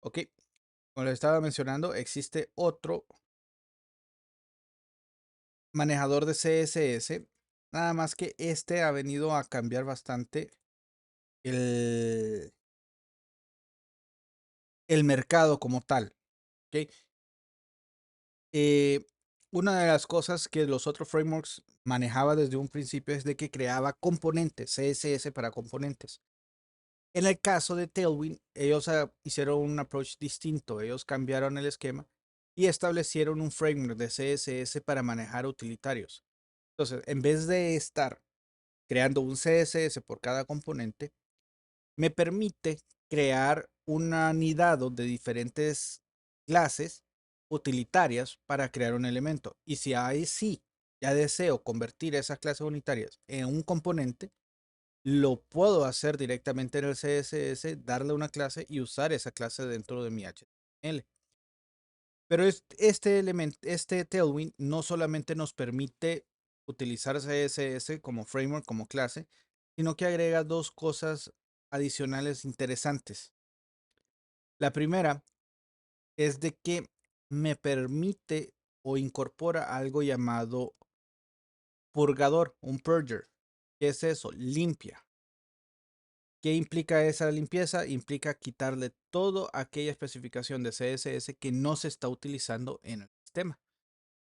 Ok, como les estaba mencionando, existe otro manejador de CSS, nada más que este ha venido a cambiar bastante el, el mercado como tal. ¿Ok? Eh, una de las cosas que los otros frameworks manejaba desde un principio es de que creaba componentes, CSS para componentes. En el caso de Tailwind, ellos hicieron un approach distinto. Ellos cambiaron el esquema y establecieron un framework de CSS para manejar utilitarios. Entonces, en vez de estar creando un CSS por cada componente, me permite crear un anidado de diferentes clases utilitarias para crear un elemento. Y si ahí sí ya deseo convertir esas clases unitarias en un componente, lo puedo hacer directamente en el CSS, darle una clase y usar esa clase dentro de mi HTML. Pero este elemento, este Tailwind no solamente nos permite utilizar CSS como framework, como clase, sino que agrega dos cosas adicionales interesantes. La primera es de que me permite o incorpora algo llamado purgador, un purger. ¿Qué es eso? Limpia. ¿Qué implica esa limpieza? Implica quitarle toda aquella especificación de CSS que no se está utilizando en el sistema.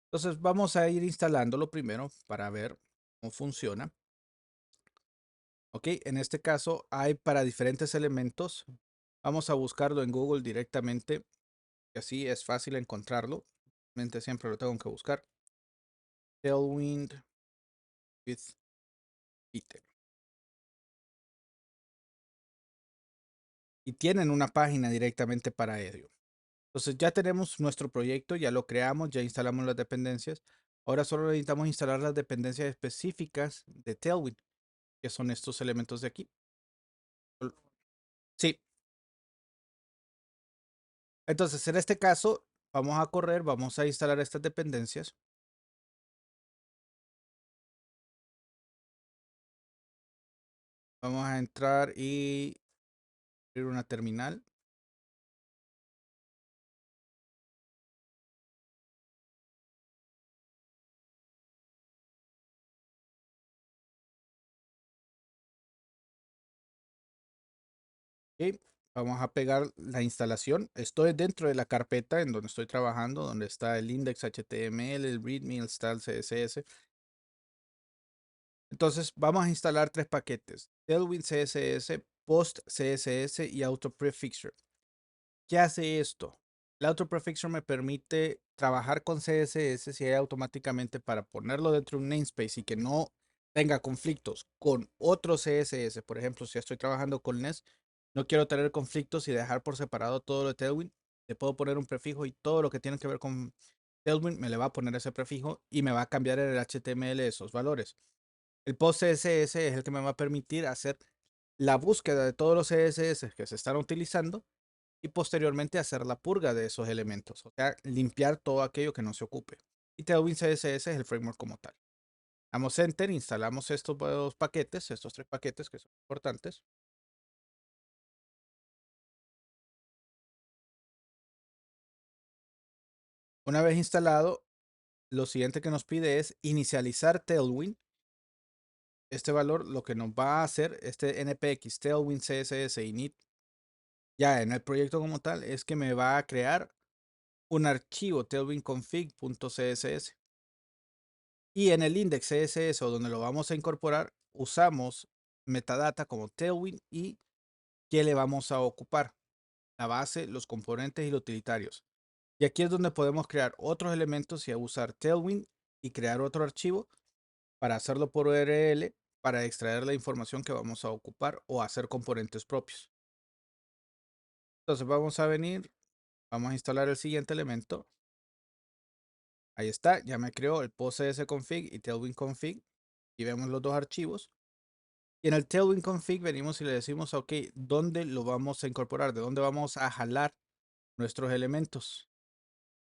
Entonces vamos a ir instalándolo primero para ver cómo funciona. Ok, en este caso hay para diferentes elementos. Vamos a buscarlo en Google directamente. Y así es fácil encontrarlo. Realmente siempre lo tengo que buscar. Tailwind with item. Y tienen una página directamente para ello. Entonces ya tenemos nuestro proyecto, ya lo creamos, ya instalamos las dependencias. Ahora solo necesitamos instalar las dependencias específicas de Tailwind, que son estos elementos de aquí. Sí, entonces en este caso vamos a correr, vamos a instalar estas dependencias. Vamos a entrar y abrir una terminal. Y vamos a pegar la instalación. Estoy dentro de la carpeta en donde estoy trabajando, donde está el index.html, el readme, el style CSS. Entonces vamos a instalar tres paquetes: Tailwind CSS, Post CSS y Auto Prefixer. ¿Qué hace esto? El Auto Prefixer me permite trabajar con CSS si hay automáticamente para ponerlo dentro de un namespace y que no tenga conflictos con otro CSS. Por ejemplo, si estoy trabajando con Nest, no quiero tener conflictos y dejar por separado todo lo de Tailwind. Le puedo poner un prefijo y todo lo que tiene que ver con Tailwind me le va a poner ese prefijo y me va a cambiar en el HTML esos valores. El post CSS es el que me va a permitir hacer la búsqueda de todos los CSS que se están utilizando y posteriormente hacer la purga de esos elementos, o sea, limpiar todo aquello que no se ocupe. Y Tailwind CSS es el framework como tal. Damos Enter, instalamos estos dos paquetes, estos tres paquetes que son importantes. Una vez instalado, lo siguiente que nos pide es inicializar Tailwind. Este valor lo que nos va a hacer, este npx Tailwind CSS init, ya en el proyecto como tal, es que me va a crear un archivo tailwindconfig.css. Y en el index CSS donde lo vamos a incorporar, usamos metadata como Tailwind y qué le vamos a ocupar: la base, los componentes y los utilitarios. Y aquí es donde podemos crear otros elementos y usar Tailwind y crear otro archivo para hacerlo por URL para extraer la información que vamos a ocupar o hacer componentes propios. Entonces vamos a venir, vamos a instalar el siguiente elemento. Ahí está, ya me creó el post.csconfig y Tailwind config y vemos los dos archivos. Y en el Tailwind config venimos y le decimos, ok, ¿dónde lo vamos a incorporar? ¿De dónde vamos a jalar nuestros elementos?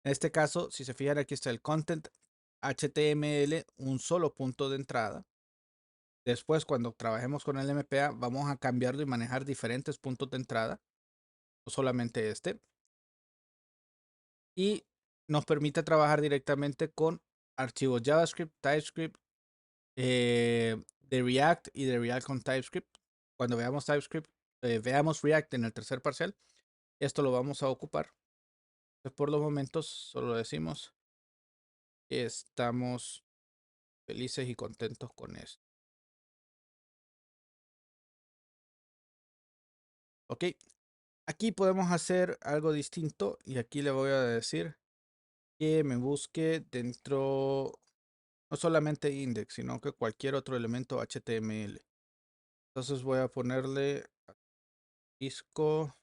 En este caso, si se fijan, aquí está el content HTML, un solo punto de entrada. Después, cuando trabajemos con el MPA, vamos a cambiarlo y manejar diferentes puntos de entrada, no solamente este. y nos permite trabajar directamente con archivos JavaScript, TypeScript, de React y de React con TypeScript. Cuando veamos TypeScript, veamos React en el tercer parcial, esto lo vamos a ocupar. Entonces, por los momentos, solo decimos que estamos felices y contentos con esto. Ok, aquí podemos hacer algo distinto y aquí le voy a decir que me busque dentro, no solamente index, sino que cualquier otro elemento HTML. Entonces voy a ponerle disco.h.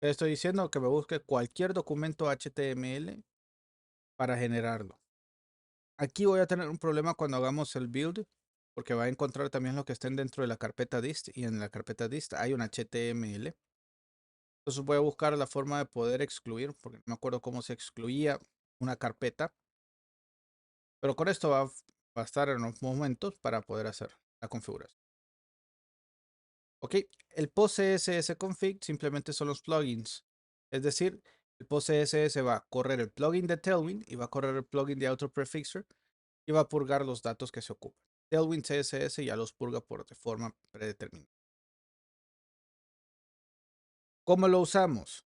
Le estoy diciendo que me busque cualquier documento HTML para generarlo. Aquí voy a tener un problema cuando hagamos el build, porque va a encontrar también lo que estén dentro de la carpeta dist, y en la carpeta dist hay un HTML. Entonces voy a buscar la forma de poder excluir, porque no me acuerdo cómo se excluía una carpeta, pero con esto va a bastar en unos momentos para poder hacer la configuración. Ok, el post CSS config simplemente son los plugins. Es decir, el post CSS va a correr el plugin de Tailwind y va a correr el plugin de Auto Prefixer y va a purgar los datos que se ocupan. Tailwind CSS ya los purga de forma predeterminada. ¿Cómo lo usamos?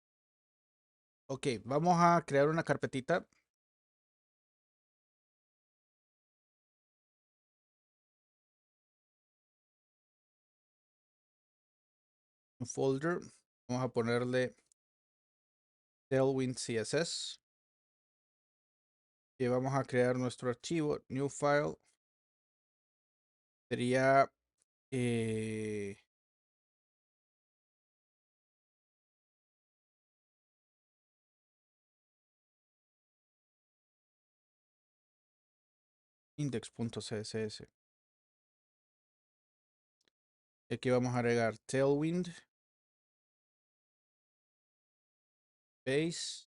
Ok, vamos a crear una carpetita. Un folder. Vamos a ponerle Tailwind CSS. Y vamos a crear nuestro archivo. New file. Sería index.css. Aquí vamos a agregar Tailwind, Base,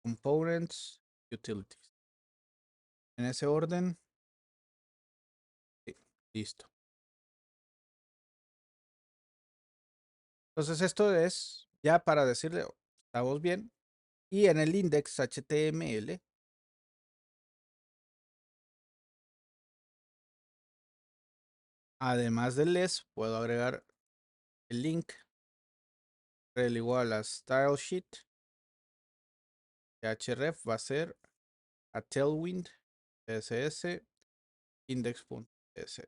Components, Utilities. En ese orden. Sí, listo. Entonces esto es ya para decirle, "Oh, estamos bien". Y en el index HTML, además del les, puedo agregar el link el igual a style sheet. href va a ser a tailwind css index.css.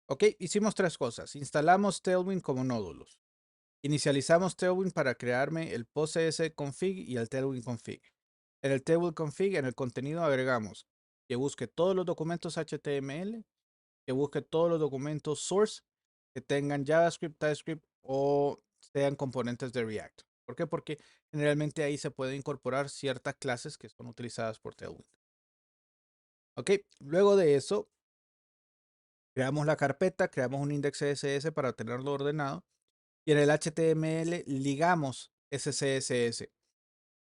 Ok, hicimos tres cosas. Instalamos Tailwind como nódulos. Inicializamos Tailwind para crearme el PostCSS config y el Tailwind config. En el Tailwind config, en el contenido agregamos que busque todos los documentos HTML, que busque todos los documentos source que tengan JavaScript, TypeScript o sean componentes de React. ¿Por qué? Porque generalmente ahí se puede incorporar ciertas clases que son utilizadas por Tailwind. Ok, luego de eso, creamos la carpeta, creamos un index CSS para tenerlo ordenado y en el HTML ligamos ese CSS.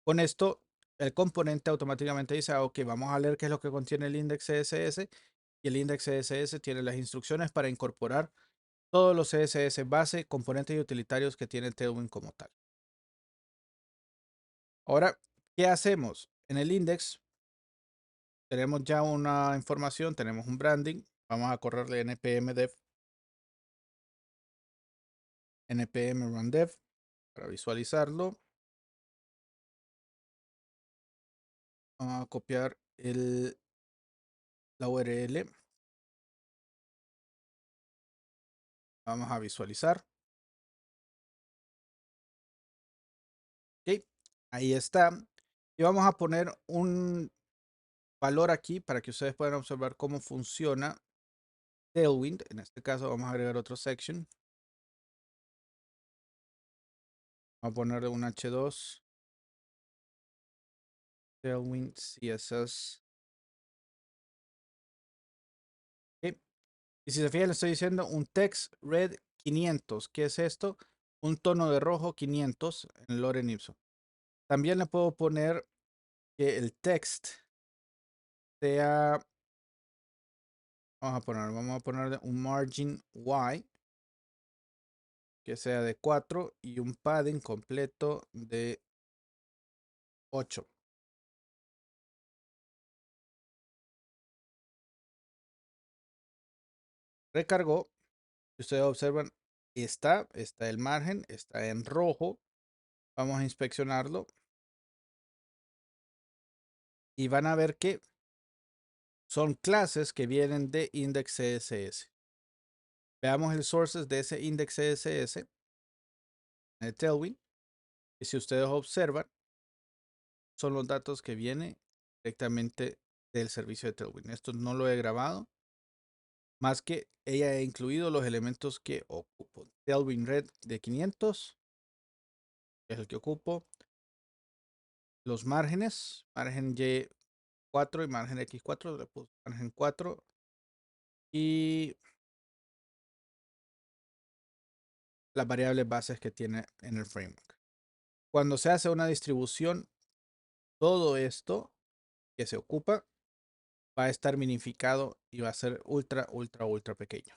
Con esto, el componente automáticamente dice, ok, vamos a leer qué es lo que contiene el index CSS y el index CSS tiene las instrucciones para incorporar todos los CSS base, componentes y utilitarios que tiene Tailwind como tal. Ahora, ¿qué hacemos? En el index tenemos ya una información, tenemos un branding. Vamos a correrle npm dev, npm run dev para visualizarlo. Vamos a copiar la URL. Vamos a visualizar. Ok, ahí está. Y vamos a poner un valor aquí para que ustedes puedan observar cómo funciona Tailwind. En este caso vamos a agregar otro section. Vamos a ponerle un h2 Tailwind CSS. Ok. Y si se fijan, le estoy diciendo un text red 500. ¿Qué es esto? Un tono de rojo 500 en Lorem Ipsum. También le puedo poner que el text sea, vamos a poner un margin Y que sea de 4 y un padding completo de 8. Recargó. Si ustedes observan, está el margen, está en rojo. Vamos a inspeccionarlo y van a ver que son clases que vienen de index CSS. Veamos el sources de ese index CSS de Tailwind. Y si ustedes observan, son los datos que vienen directamente del servicio de Tailwind. Esto no lo he grabado, más que ella ha incluido los elementos que ocupo. Tailwind Red de 500, que es el que ocupo. Los márgenes, margen Y4 y margen X4, le puse margen 4. Y las variables bases que tiene en el framework. Cuando se hace una distribución, todo esto que se ocupa va a estar minificado y va a ser ultra, ultra, ultra pequeño.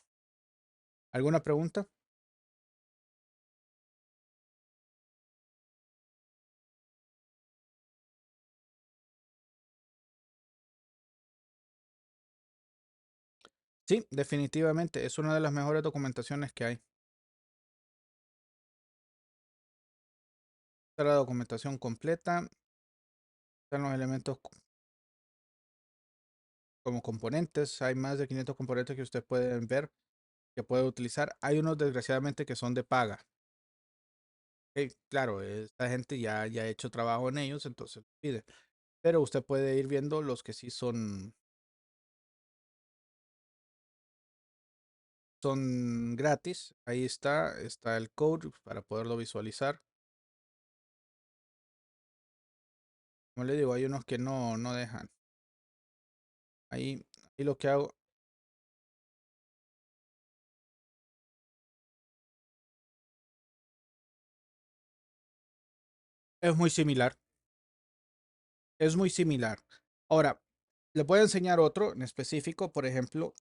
¿Alguna pregunta? Sí, definitivamente. Es una de las mejores documentaciones que hay. Está la documentación completa. Están los elementos como componentes. Hay más de 500 componentes que ustedes pueden ver, que puede utilizar. Hay unos, desgraciadamente, que son de paga. Claro, esta gente ya ha hecho trabajo en ellos, entonces pide. Pero usted puede ir viendo los que sí son gratis. Ahí está el code para poderlo visualizar. Como le digo, hay unos que no dejan. Ahí lo que hago es muy similar. Es muy similar. Ahora, le voy a enseñar otro en específico. Por ejemplo,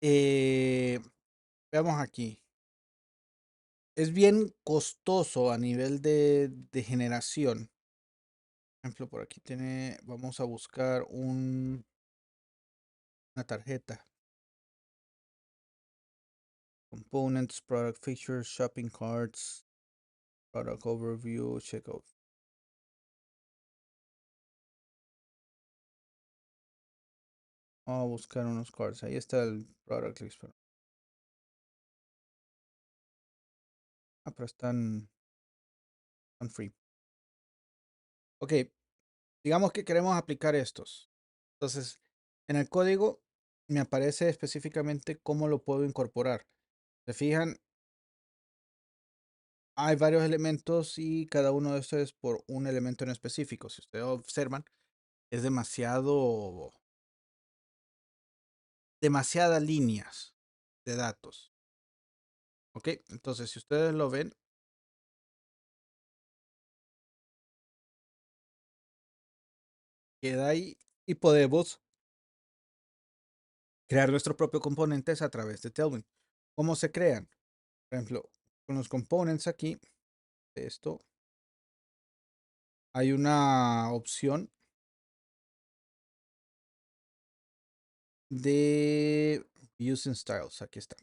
eh, veamos aquí. Es bien costoso a nivel de generación. Por ejemplo, por aquí tiene, vamos a buscar una tarjeta. Components, product features, shopping carts, product overview, checkout. Vamos a buscar unos cards. Ahí está el product list. Pero están free. Ok, digamos que queremos aplicar estos. Entonces, en el código me aparece específicamente cómo lo puedo incorporar. Se fijan, hay varios elementos y cada uno de estos es por un elemento en específico. Si ustedes observan, es demasiadas líneas de datos. Ok, entonces si ustedes lo ven, queda ahí y podemos crear nuestros propios componentes a través de Tailwind. ¿Cómo se crean? Por ejemplo, con los components aquí, de esto, hay una opción de Reusing Styles. Aquí está.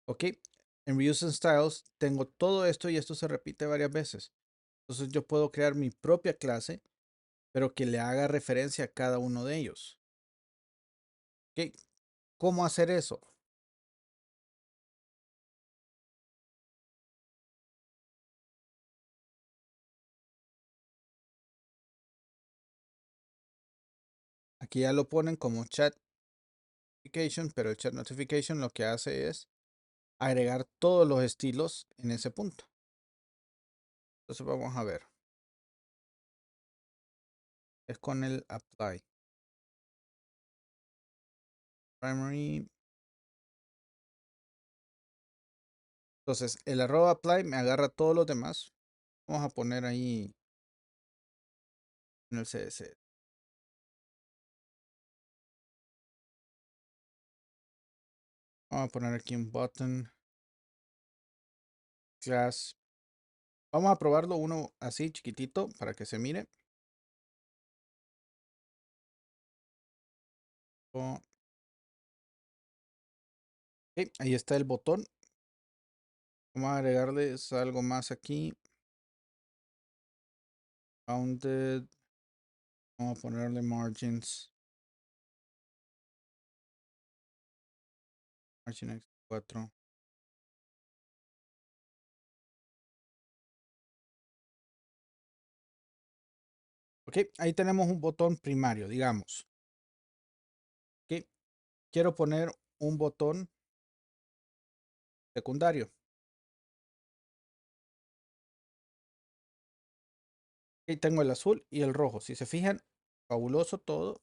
Ok. En Reusing Styles tengo todo esto y esto se repite varias veces. Entonces yo puedo crear mi propia clase, pero que le haga referencia a cada uno de ellos. Ok. ¿Cómo hacer eso? Aquí ya lo ponen como chat notification, pero el chat notification lo que hace es agregar todos los estilos en ese punto. Entonces vamos a ver. Es con el apply. Primary. Entonces el arroba apply me agarra todos los demás. Vamos a poner ahí en el CSS. Vamos a poner aquí un button class. Vamos a probarlo uno así chiquitito para que se mire. Ok, ahí está el botón. Vamos a agregarles algo más aquí. Bounded. Vamos a ponerle margins. Margin X4. Ok, ahí tenemos un botón primario, digamos. Ok, quiero poner un botón secundario. Aquí tengo el azul y el rojo. Si se fijan, fabuloso todo.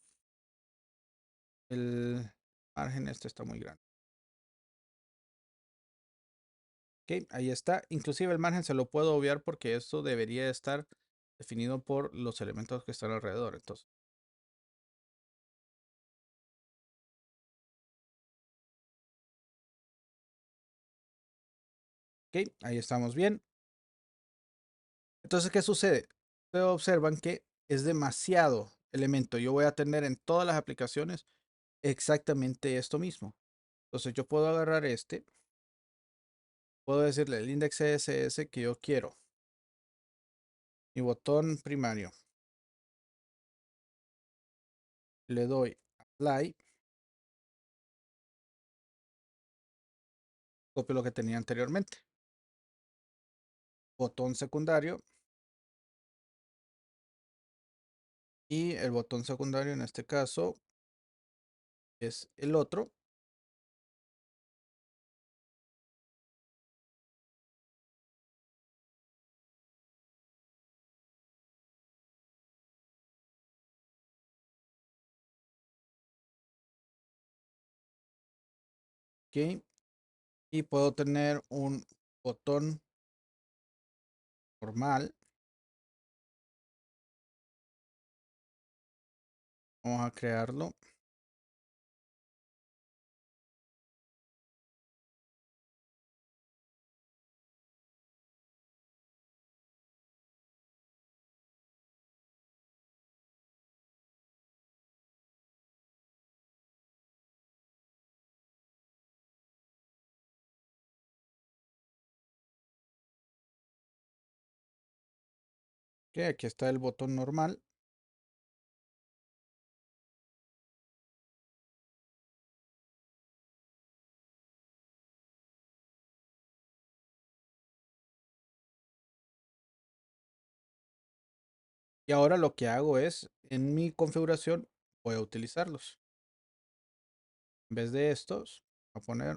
El margen este está muy grande. Ok, ahí está. Inclusive el margen se lo puedo obviar porque esto debería estar definido por los elementos que están alrededor. Entonces, ok, ahí estamos bien. Entonces, ¿qué sucede? Ustedes observan que es demasiado elemento. Yo voy a tener en todas las aplicaciones exactamente esto mismo. Entonces, yo puedo agarrar este, puedo decirle el index CSS que yo quiero. Mi botón primario. Le doy apply. Copio lo que tenía anteriormente. Botón secundario. Y el botón secundario en este caso es el otro. Ok. Y puedo tener un botón normal. Vamos a crearlo. Ok, aquí está el botón normal. Y ahora lo que hago es, en mi configuración, voy a utilizarlos. En vez de estos, voy a poner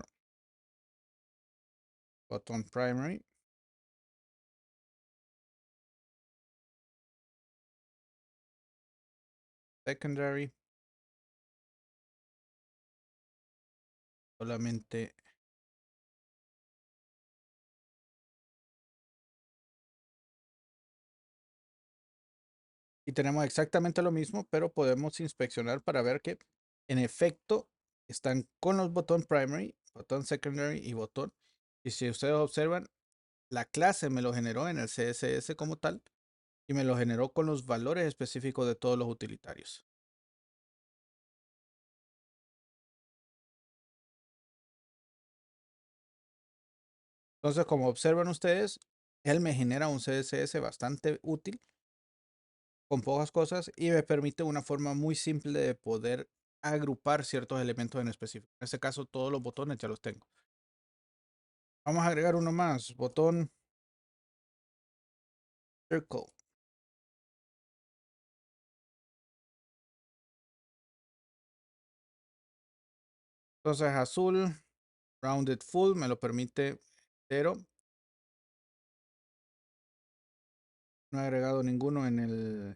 botón primary. Secondary. Solamente. Y tenemos exactamente lo mismo, pero podemos inspeccionar para ver que en efecto están con los botón primary, botón secondary y botón. Y si ustedes observan, la clase me lo generó en el CSS como tal y me lo generó con los valores específicos de todos los utilitarios. Entonces, como observan ustedes, él me genera un CSS bastante útil con pocas cosas y me permite una forma muy simple de poder agrupar ciertos elementos en específico. En este caso, todos los botones ya los tengo. Vamos a agregar uno más, botón circle. Entonces, azul, rounded full, me lo permite cero. No he agregado ninguno en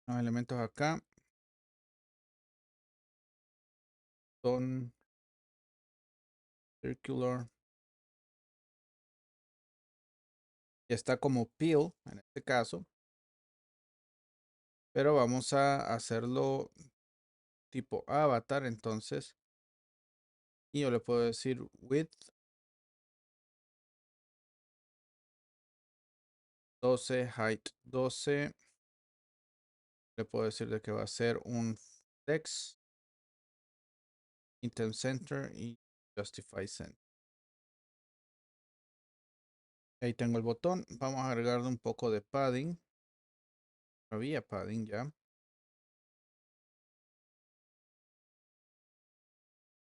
los elementos acá. Son circular. Y está como peel en este caso. Pero vamos a hacerlo tipo avatar, entonces, y yo le puedo decir width 12, height 12. Le puedo decir de que va a ser un text, intent center y justify center. Ahí tengo el botón. Vamos a agregarle un poco de padding. Había padding ya.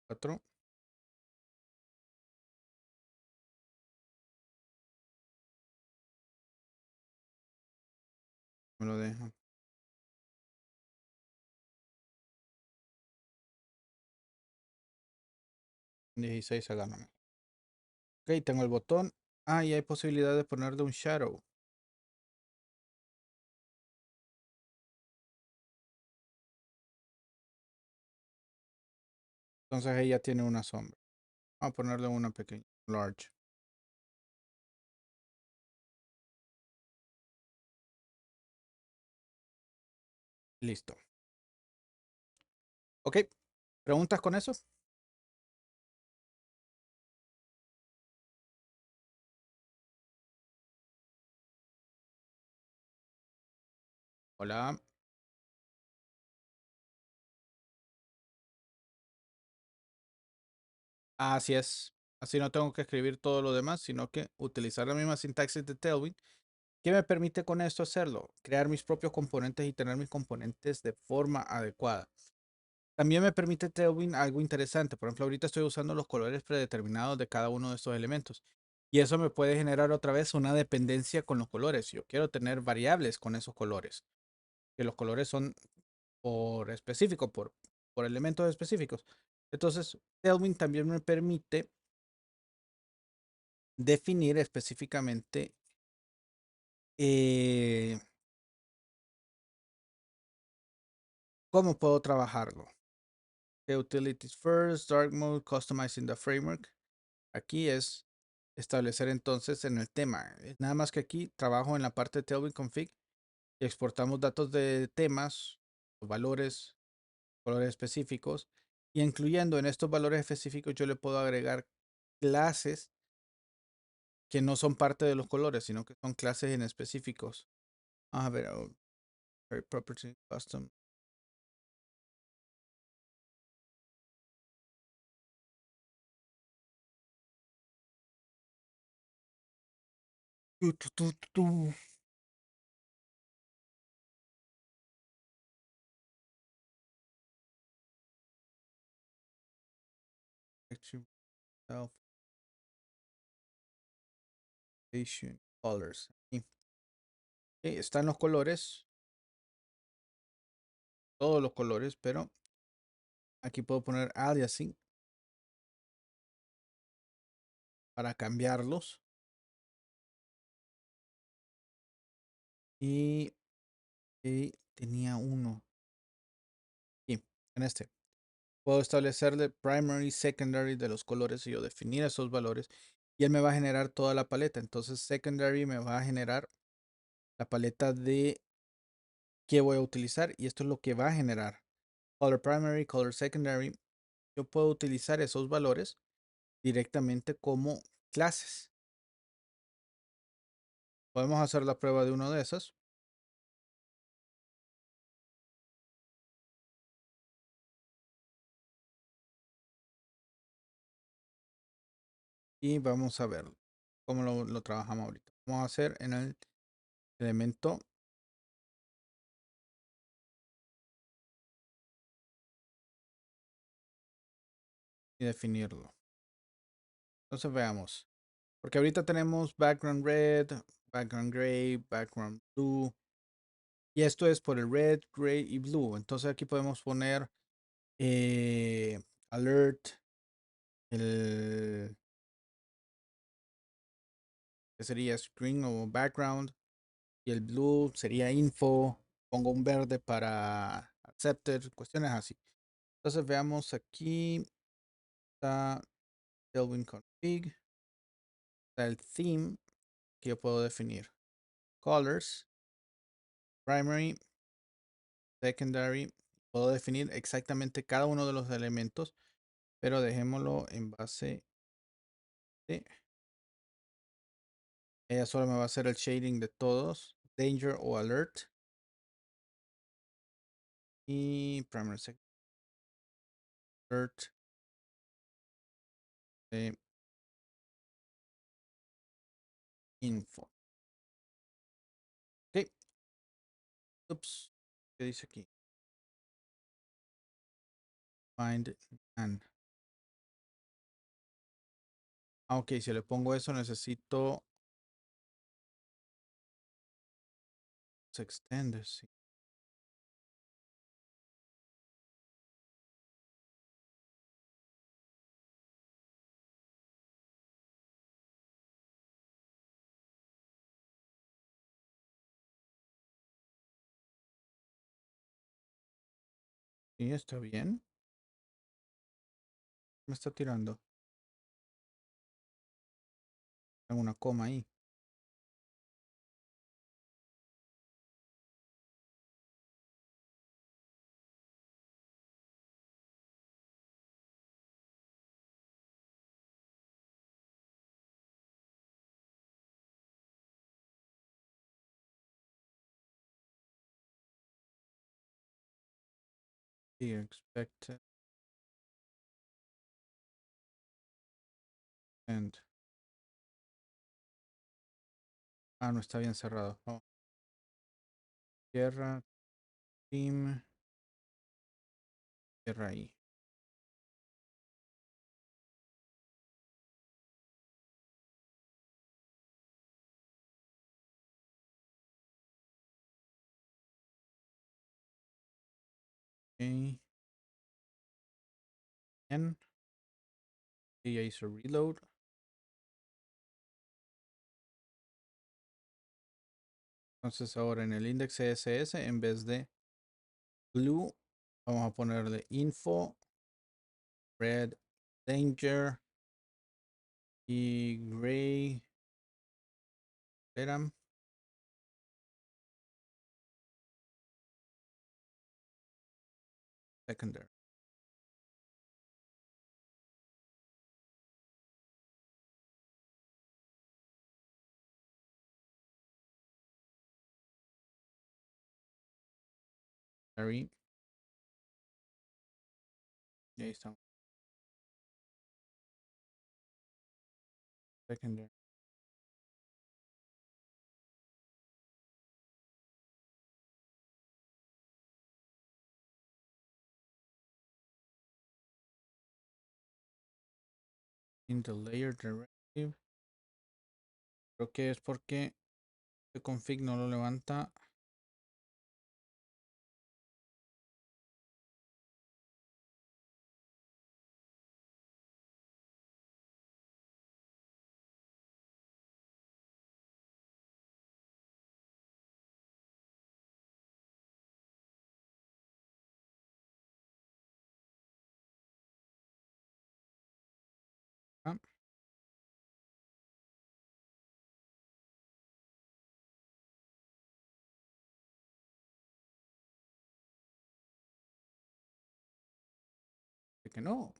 4. Me lo deja. 16 agarra. Ok, tengo el botón. Ah, y hay posibilidad de ponerle un shadow. Entonces ella tiene una sombra. Vamos a ponerle una pequeña, large. Listo. Ok, ¿preguntas con eso? Hola. Así es. Así no tengo que escribir todo lo demás, sino que utilizar la misma sintaxis de Tailwind. ¿Qué me permite con esto hacerlo? Crear mis propios componentes y tener mis componentes de forma adecuada. También me permite Tailwind algo interesante. Por ejemplo, ahorita estoy usando los colores predeterminados de cada uno de estos elementos. Y eso me puede generar otra vez una dependencia con los colores. Yo quiero tener variables con esos colores. Que los colores son por específico, por elementos específicos. Entonces, Tailwind también me permite definir específicamente eh, cómo puedo trabajarlo. Okay, utilities first, dark mode, customizing the framework. Aquí es establecer entonces en el tema. Nada más que aquí trabajo en la parte de Tailwind config y exportamos datos de temas, valores, colores específicos. Y incluyendo en estos valores específicos yo le puedo agregar clases que no son parte de los colores, sino que son clases en específicos. Vamos a ver, property custom. Tu, tu, tu, tu. Texture, self, Asian, colors. Aquí. Están los colores, todos los colores, pero aquí puedo poner aliasing para cambiarlos. Y tenía uno aquí, en este. Puedo establecerle primary, secondary de los colores y yo definir esos valores. Y él me va a generar toda la paleta. Entonces, secondary me va a generar la paleta de qué voy a utilizar. Y esto es lo que va a generar. Color primary, color secondary. Yo puedo utilizar esos valores directamente como clases. Podemos hacer la prueba de uno de esos. Y vamos a ver cómo lo trabajamos ahorita. Vamos a hacer en el elemento y definirlo. Entonces veamos. Porque ahorita tenemos background red, background gray, background blue. Y esto es por el red, gray y blue. Entonces aquí podemos poner alert, el que sería screen o background. Y el blue sería info. Pongo un verde para accepted, cuestiones así. Entonces veamos aquí. Está Tailwind config. Está el theme que yo puedo definir. Colors, primary, secondary, puedo definir exactamente cada uno de los elementos, pero dejémoslo en base de. Ella solo me va a hacer el shading de todos, danger o alert. Y primary second alert de info. Ok, ups, ¿qué dice aquí? Find and. Ah, ok, si le pongo eso necesito se extende, sí. Sí, está bien. Me está tirando. Tengo una coma ahí. Sí, expected and. Ah, no está bien cerrado. Oh. Tierra, team, tierra ahí. Ok. En. Y ya hizo reload. Entonces ahora en el index CSS, en vez de blue, vamos a ponerle info, red, danger y gray, eram, secondary. Y ahí está. Secondary. In the layer directive. Creo que es porque este config no lo levanta. Ah, de que no.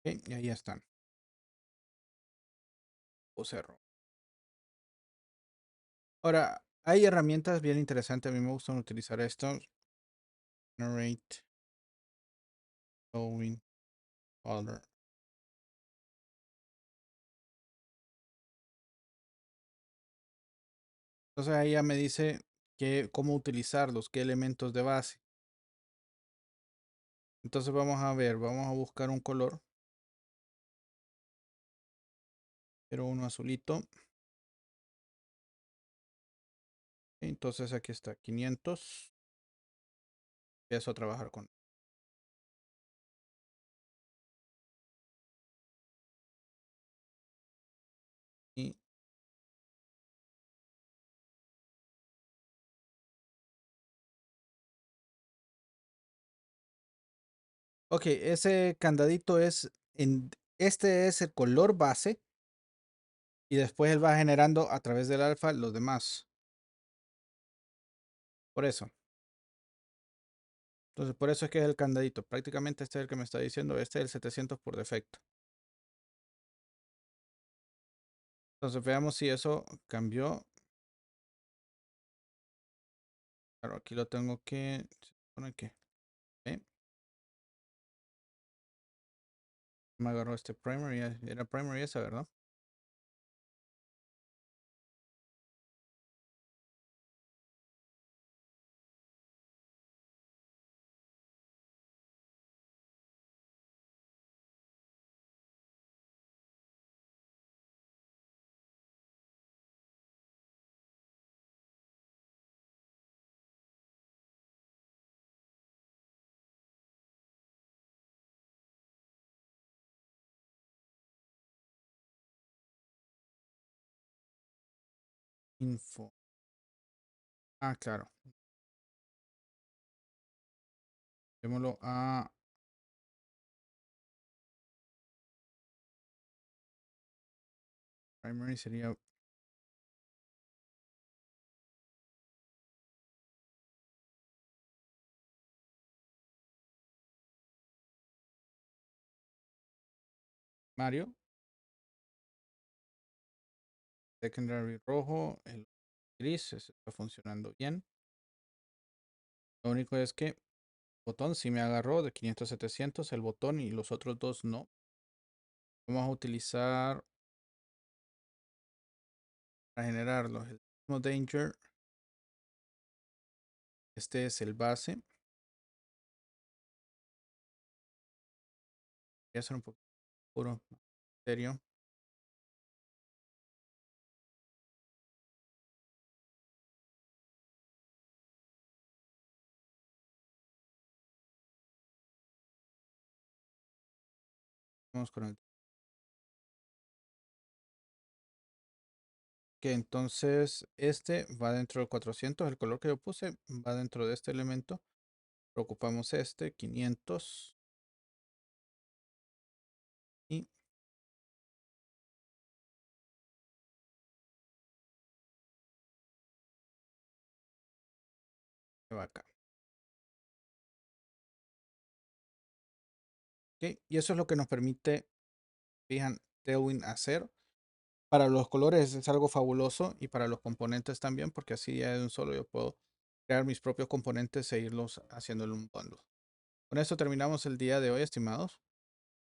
Ok, y ahí están. O cerro. Ahora, hay herramientas bien interesantes. A mí me gustan utilizar esto. Generate, Flowing, Color. Entonces ahí ya me dice cómo utilizarlos, qué elementos de base. Entonces vamos a ver, vamos a buscar un color. Quiero uno azulito. Entonces aquí está, 500. Empiezo a trabajar con. Y, ok, ese candadito este es el color base y después él va generando a través del alfa los demás. Por eso. Entonces, por eso es que es el candadito. Prácticamente este es el que me está diciendo, este es el 700 por defecto. Entonces, veamos si eso cambió. Claro, aquí lo tengo que. Se supone que. Ok, me agarró este primary. Era primary esa, ¿verdad? Info. Ah, claro. Démoslo a primary. Sería Mario. Secondary rojo. El gris. Ese está funcionando bien. Lo único es que el botón sí me agarró de 500 a 700. El botón y los otros dos no. Vamos a utilizar para generarlos el mismo danger. Este es el base. Voy a hacer un poco puro serio. Vamos con el que entonces este va dentro del 400. El color que yo puse va dentro de este elemento. Ocupamos este 500 y se va acá. ¿Ok? Y eso es lo que nos permite, fijan, Tailwind hacer. Para los colores es algo fabuloso y para los componentes también, porque así ya de un solo yo puedo crear mis propios componentes e irlos haciéndole un bundle. Con esto terminamos el día de hoy, estimados.